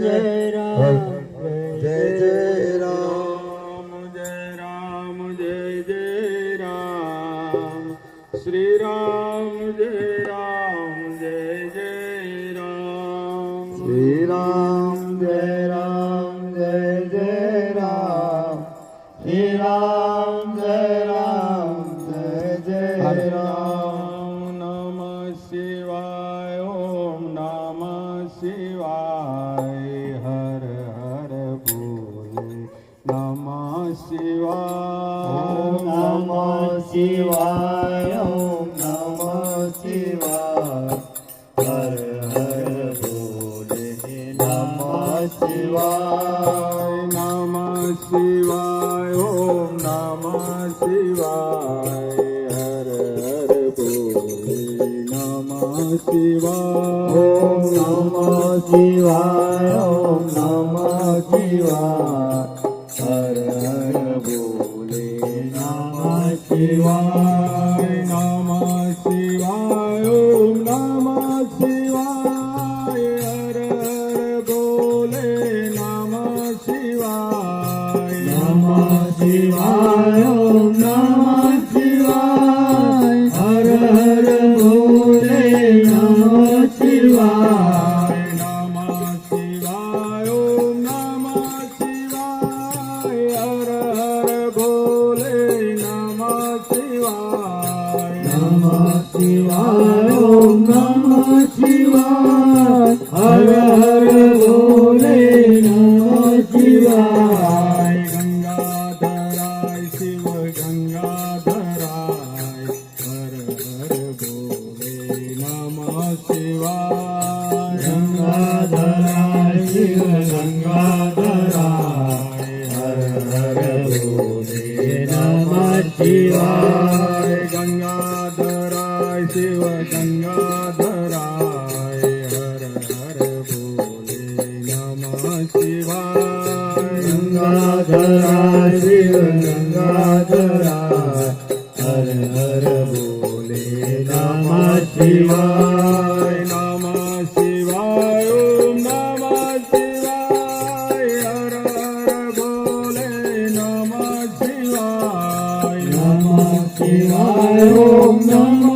जय राम जय जय राम जय राम जय जय राम श्री राम जय राम जय जय राम श्री राम जय राम जय जय राम श्री राम जय जय राम नमः शिवाय ओम नमः शिवाय हर हर बोले नमः शिवाय नमः शिवाय ओम नमः शिवाय हर हर बोले नमः शिवाय नमः शिवाय ओम नमः शिवाय हर हर बोले नमः शिवाय ओम नमः शिवाय ओम नमः शिवाय हर हर बोले नमः शिवाय नमः शिवाय ओम नमः शिवाय हर हर बोले नमः शिवाय नमः शिवाय ओम नमः शिवाय हर हर बोले नमः शिवाय नमः शिवाय ओम नमः शिवाय हर हर बोले नमः शिवाय नमः शिवाय ओम नमः शिवाय हर हर बोले नमः शिवाय गंगाधराय शिव गंगाधराय हर हर बोले नमः शिवाय गंगाधराय शिव गंगाधराय हर हर बोले नमः शिवाय गंगाधराय शिव गंगाधराय हर हर बोले नमः शिवाय गंगाधराय शिव गंगाधराय हर हर बोले नमः शिवाय नमः शिवाय ओम नमः शिवाय हर हर बोले नमः शिवाय नमः शिवाय ओम नमः